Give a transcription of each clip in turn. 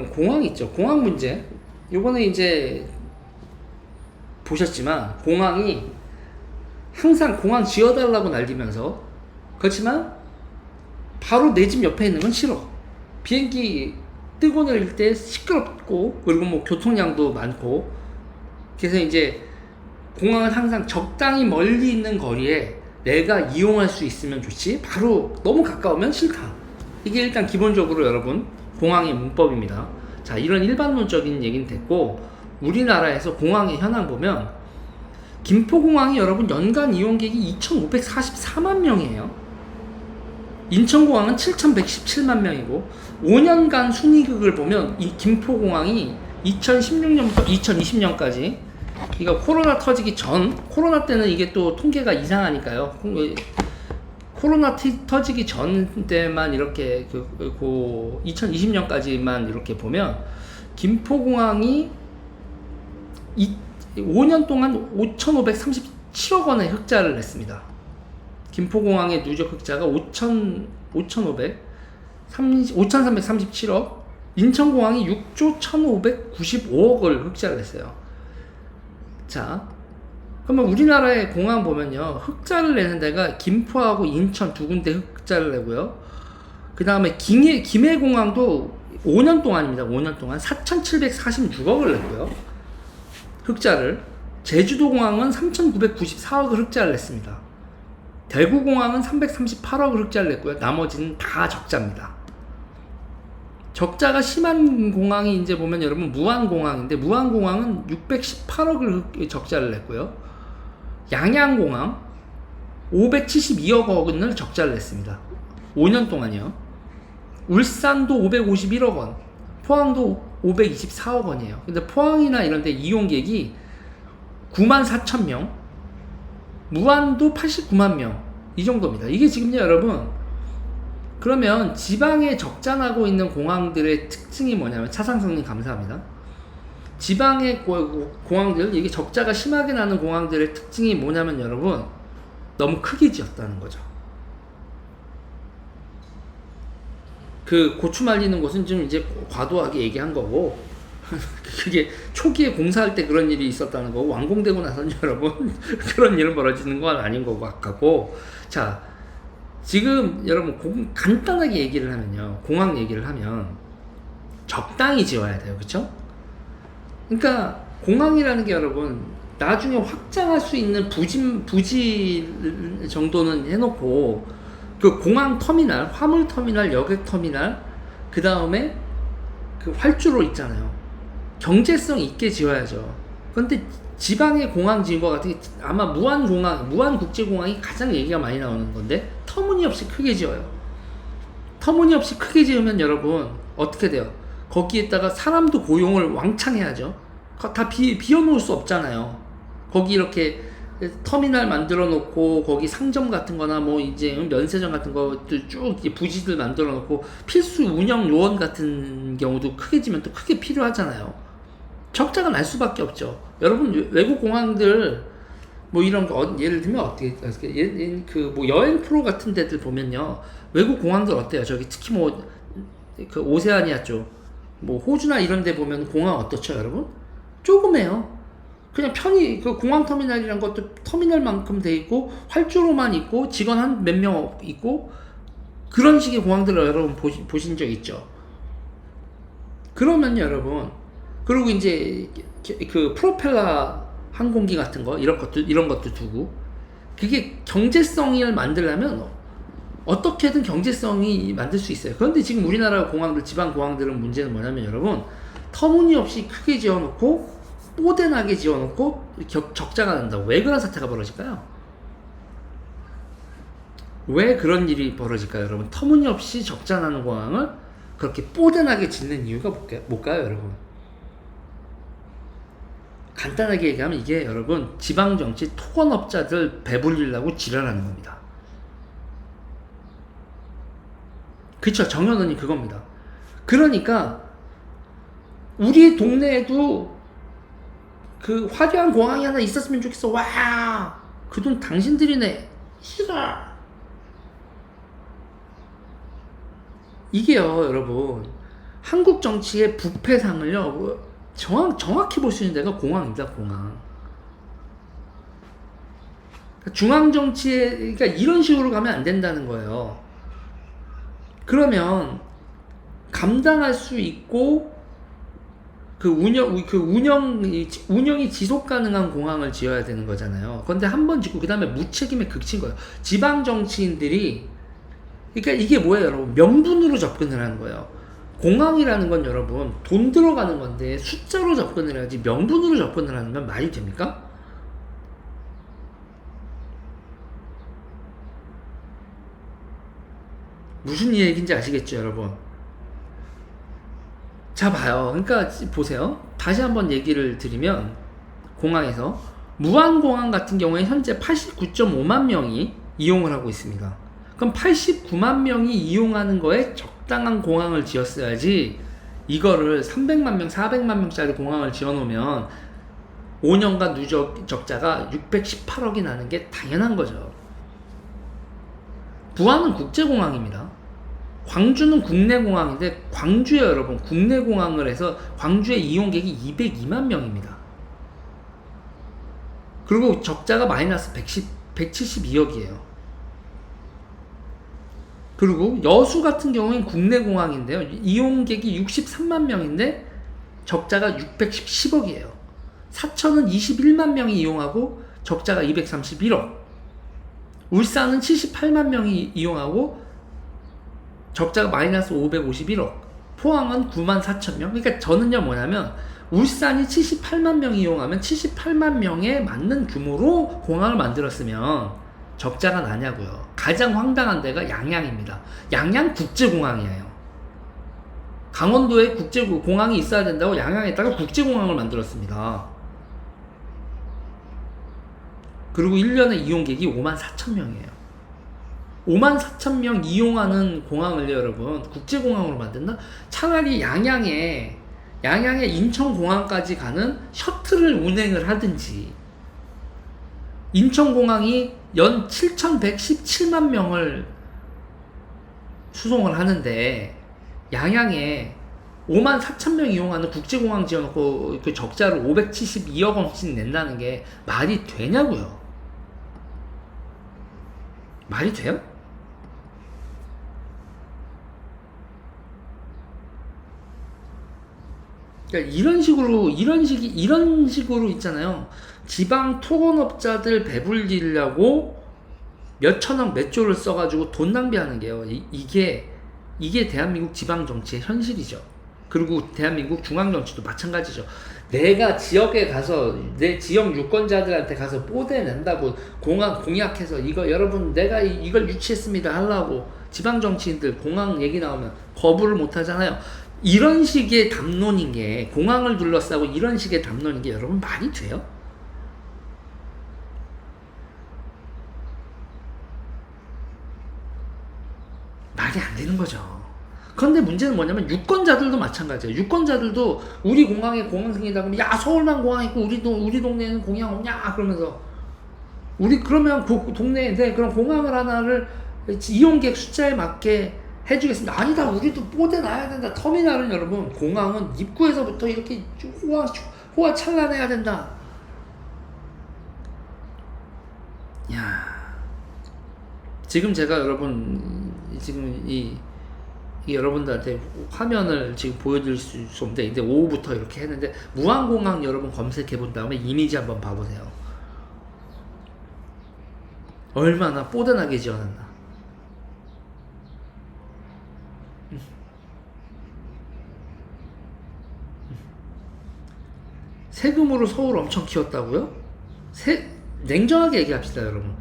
공항 있죠. 공항 문제. 요번에 이제 보셨지만 공항이 항상 공항 지어달라고 날리면서, 그렇지만 바로 내 집 옆에 있는 건 싫어. 비행기 뜨고 내릴 때 시끄럽고, 그리고 뭐 교통량도 많고, 그래서 이제 공항은 항상 적당히 멀리 있는 거리에 내가 이용할 수 있으면 좋지, 바로 너무 가까우면 싫다. 이게 일단 기본적으로 여러분 공항의 문법입니다. 자, 이런 일반론적인 얘기는 됐고, 우리나라에서 공항의 현황 보면 김포공항이 여러분 연간 이용객이 2,544만 명이에요. 인천공항은 7,117만 명이고, 5년간 순이익을 보면 이 김포공항이 2016년부터 2020년까지, 이거 코로나 터지기 전, 코로나 때는 이게 또 통계가 이상하니까요. 코로나 터지기 전 때만 이렇게 2020년까지만 이렇게 보면 김포공항이 5년 동안 5,537억 원의 흑자를 냈습니다. 김포공항의 누적 흑자가 5,337억, 인천공항이 6조 1,595억을 흑자를 냈어요. 자, 그러면 우리나라의 공항 보면요, 흑자를 내는 데가 김포하고 인천 두 군데 흑자를 내고요. 그 다음에 김해공항도 5년 동안입니다. 5년 동안 4,746억을 냈고요, 흑자를. 제주도공항은 3,994억을 흑자를 냈습니다. 대구공항은 338억을 흑자를 냈고요. 나머지는 다 적자입니다. 적자가 심한 공항이 이제 보면 여러분 무안공항인데, 무안공항은 618억을 적자를 냈고요. 양양공항 572억 원을 적자를 냈습니다. 5년 동안이요. 울산도 551억 원, 포항도 524억 원이에요. 근데 포항이나 이런 데 이용객이 9만 4천 명, 무안도 89만 명, 이 정도입니다. 이게 지금요 여러분, 그러면 지방에 적자나고 있는 공항들의 특징이 뭐냐면, 차상성님 감사합니다. 지방의 공항들, 이게 적자가 심하게 나는 공항들의 특징이 뭐냐면 여러분, 너무 크게 지었다는 거죠. 그 고추 말리는 곳은 좀 이제 과도하게 얘기한 거고, 그게 초기에 공사할 때 그런 일이 있었다는 거고, 완공되고 나서는 여러분 그런 일은 벌어지는 건 아닌 거고 같고. 자, 지금 여러분 간단하게 얘기를 하면요, 공항 얘기를 하면 적당히 지어야 돼요. 그쵸? 그러니까 공항이라는 게 여러분 나중에 확장할 수 있는 부지 정도는 해놓고, 그 공항 터미널, 화물 터미널, 여객 터미널, 그 다음에 그 활주로 있잖아요. 경제성 있게 지어야죠. 그런데 지방의 공항 지은 것 같은 게 아마 무안국제공항이 가장 얘기가 많이 나오는 건데, 터무니없이 크게 지어요. 터무니없이 크게 지으면 여러분 어떻게 돼요? 거기에다가 사람도 고용을 왕창 해야죠. 다 비워놓을 수 없잖아요. 거기 이렇게 터미널 만들어 놓고, 거기 상점 같은 거나 뭐 이제 면세점 같은 것들 쭉 부지들 만들어 놓고, 필수 운영 요원 같은 경우도 크게 지면 또 크게 필요하잖아요. 적자가 날 수밖에 없죠. 여러분 외국 공항들 뭐 이런 거 예를 들면 어떻게, 그 뭐 여행 프로 같은 데들 보면요, 외국 공항들 어때요? 저기 특히 뭐 그 오세아니아 쪽, 뭐 호주나 이런 데 보면 공항 어떻죠 여러분? 조그매요. 그냥 편히 그 공항 터미널이란 것도 터미널만큼 돼 있고, 활주로만 있고, 직원 한 몇 명 있고, 그런 식의 공항들을 여러분 보신 적 있죠? 그러면 여러분, 그리고 이제 그 프로펠러 항공기 같은 거, 이런 것도 두고, 그게 경제성을 만들려면 어떻게든 경제성이 만들 수 있어요. 그런데 지금 우리나라 공항들, 지방 공항들은 문제는 뭐냐면 여러분, 터무니없이 크게 지어놓고 뽀대나게 지어놓고 적자가 난다고. 왜 그런 사태가 벌어질까요? 왜 그런 일이 벌어질까요 여러분? 터무니없이 적자 나는 공항을 그렇게 뽀대나게 짓는 이유가 뭘까요 여러분? 간단하게 얘기하면 이게 여러분, 지방정치 토건업자들 배불리려고 지랄하는 겁니다. 그쵸, 정현원이 그겁니다. 그러니까 우리 동네에도 그 화려한 공항이 하나 있었으면 좋겠어. 와, 그 돈 당신들이 내. 싫어. 이게요 여러분, 한국 정치의 부패상을요, 정확히 볼 수 있는 데가 공항입니다, 공항. 중앙 정치에, 그러니까 이런 식으로 가면 안 된다는 거예요. 그러면 감당할 수 있고 운영이 지속 가능한 공항을 지어야 되는 거잖아요. 그런데 한 번 짓고 그 다음에 무책임에 그친 거예요. 지방 정치인들이, 그러니까 이게 뭐예요, 여러분? 명분으로 접근을 하는 거예요. 공항이라는 건 여러분 돈 들어가는 건데 숫자로 접근을 해야지 명분으로 접근을 하는 건 말이 됩니까? 무슨 얘기인지 아시겠죠, 여러분? 자, 봐요. 그러니까 보세요. 다시 한번 얘기를 드리면, 공항에서 무안공항 같은 경우에 현재 89.5만 명이 이용을 하고 있습니다. 그럼 89만 명이 이용하는 거에 적당한 공항을 지었어야지, 이거를 300만 명, 400만 명짜리 공항을 지어놓으면 5년간 누적 적자가 618억이 나는 게 당연한 거죠. 부안은 국제공항입니다. 광주는 국내공항인데, 광주에 여러분 국내공항을 해서 광주의 이용객이 202만 명입니다. 그리고 적자가 마이너스 172억이에요. 그리고 여수 같은 경우는 국내공항인데요, 이용객이 63만 명인데 적자가 610억이에요. 사천은 21만 명이 이용하고 적자가 231억. 울산은 78만 명이 이용하고 적자가 마이너스 551억. 포항은 9만 4천 명. 그러니까 저는요, 뭐냐면 울산이 78만 명이 이용하면 78만 명에 맞는 규모로 공항을 만들었으면 적자가 나냐고요. 가장 황당한 데가 양양입니다. 양양 국제공항이에요. 강원도에 국제공항이 있어야 된다고 양양에다가 국제공항을 만들었습니다. 그리고 1년에 이용객이 5만 4천 명이에요. 5만 4천 명 이용하는 공항을 여러분 국제공항으로 만든다? 차라리 양양에 인천공항까지 가는 셔틀을 운행을 하든지, 인천공항이 연 7,117만 명을 수송을 하는데 양양에 5만 4천 명 이용하는 국제공항 지어놓고 그 적자를 572억 원씩 낸다는 게 말이 되냐고요. 말이 돼요? 그러니까 이런 식으로 있잖아요. 지방 토건업자들 배불리려고 몇 천억 몇 조를 써가지고 돈 낭비하는 게요. 이게 대한민국 지방 정치의 현실이죠. 그리고 대한민국 중앙 정치도 마찬가지죠. 내가 지역에 가서 내 지역 유권자들한테 가서 뽀대 낸다고 공항 공약해서 이거 여러분 내가 이걸 유치했습니다 하려고 지방 정치인들 공항 얘기 나오면 거부를 못 하잖아요. 이런 식의 담론인 게, 공항을 둘러싸고 이런 식의 담론인 게 여러분 말이 돼요? 말이 안 되는 거죠. 그런데 문제는 뭐냐면 유권자들도 마찬가지예요. 유권자들도 우리 공항에 공항 생기다 그러면 야, 서울만 공항 있고 우리 동네에는 공항 없냐 그러면서, 우리 그러면 그 동네에 그럼 공항을 하나를 이용객 숫자에 맞게 해주겠습니다. 아니다, 우리도 뽀대 놔야 된다. 터미널은 여러분, 공항은 입구에서부터 이렇게 호화찬란해야 된다. 야, 지금 제가 지금 이 여러분들한테 화면을 지금 보여드릴 수 없는데, 근데 오후부터 이렇게 했는데, 무안공항 여러분 검색해 본 다음에 이미지 한번 봐보세요. 얼마나 뽀대나게 지어놨나. 세금으로 서울 엄청 키웠다고요? 냉정하게 얘기합시다, 여러분.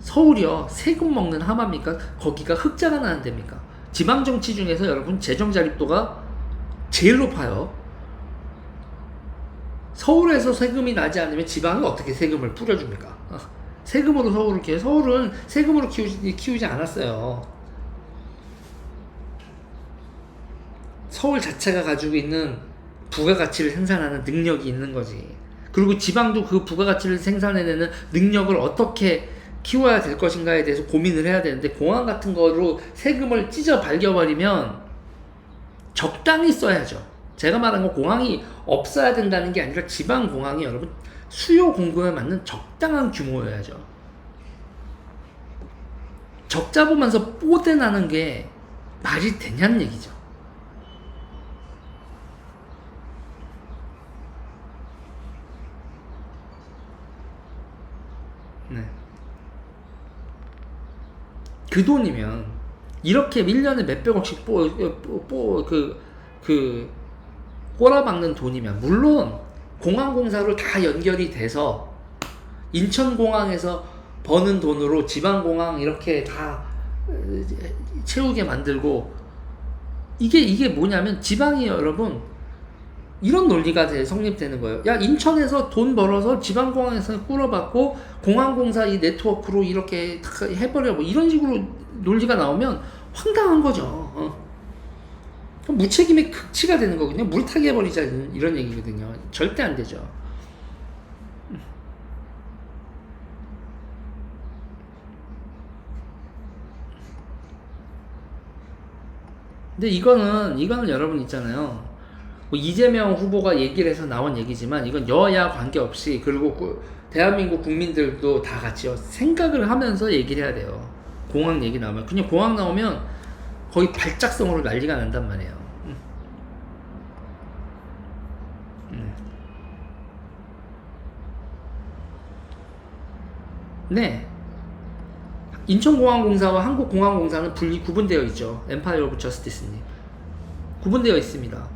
서울이요, 세금 먹는 하마입니까? 거기가 흑자가 나는 데입니까? 지방정치 중에서 여러분 재정 자립도가 제일 높아요. 서울에서 세금이 나지 않으면 지방이 어떻게 세금을 뿌려줍니까? 세금으로 서울을 키워요. 서울은 세금으로 키우지 않았어요. 서울 자체가 가지고 있는 부가가치를 생산하는 능력이 있는 거지. 그리고 지방도 그 부가가치를 생산해내는 능력을 어떻게 키워야 될 것인가에 대해서 고민을 해야 되는데, 공항 같은 거로 세금을 찢어 발겨버리면 적당히 써야죠. 제가 말한 건 공항이 없어야 된다는 게 아니라 지방 공항이 여러분 수요 공급에 맞는 적당한 규모여야죠. 적자 보면서 뽀대 나는 게 말이 되냐는 얘기죠. 네. 그 돈이면 이렇게 1년에 몇백억씩 꼬라박는 돈이면, 물론 공항공사로 다 연결이 돼서 인천공항에서 버는 돈으로 지방공항 이렇게 다 채우게 만들고, 이게 뭐냐면 지방이 여러분 이런 논리가 성립되는 거예요. 야, 인천에서 돈 벌어서 지방공항에서 꾸려받고 공항공사 이 네트워크로 이렇게 해버려, 뭐 이런 식으로 논리가 나오면 황당한 거죠. 그럼 무책임의 극치가 되는 거거든요. 물타기 해버리자 이런 얘기거든요. 절대 안 되죠. 근데 이거는 여러분 있잖아요. 뭐 이재명 후보가 얘기를 해서 나온 얘기지만 이건 여야 관계없이, 그리고 대한민국 국민들도 다 같이요 생각을 하면서 얘기를 해야 돼요. 공항 얘기 나오면 그냥 공항 나오면 거의 발작성으로 난리가 난단 말이에요. 네. 인천공항공사와 한국공항공사는 구분되어 있죠. 엠파이어 오브 저스티스니 구분되어 있습니다.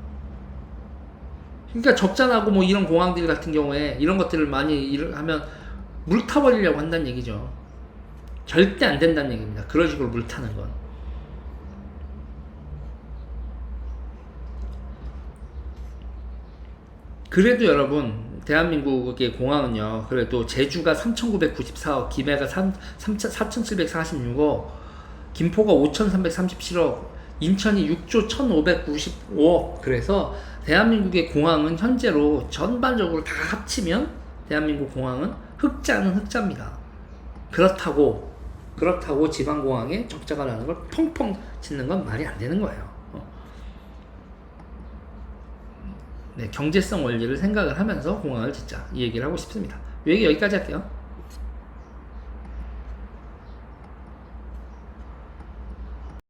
그러니까 적자나고 뭐 이런 공항들 같은 경우에 이런 것들을 많이 하면 물 타버리려고 한다는 얘기죠. 절대 안 된다는 얘기입니다. 그런 식으로 물 타는 건. 그래도 여러분 대한민국의 공항은요, 그래도 제주가 3,994억, 김해가 4,746억, 김포가 5,337억, 인천이 6조 1,595억. 그래서 대한민국의 공항은 현재로 전반적으로 다 합치면 대한민국 공항은 흑자는 흑자입니다. 그렇다고 지방공항에 적자가 나는 걸 펑펑 짓는 건 말이 안 되는 거예요. 네, 경제성 원리를 생각을 하면서 공항을 짓자, 이 얘기를 하고 싶습니다. 이 얘기 여기까지 할게요.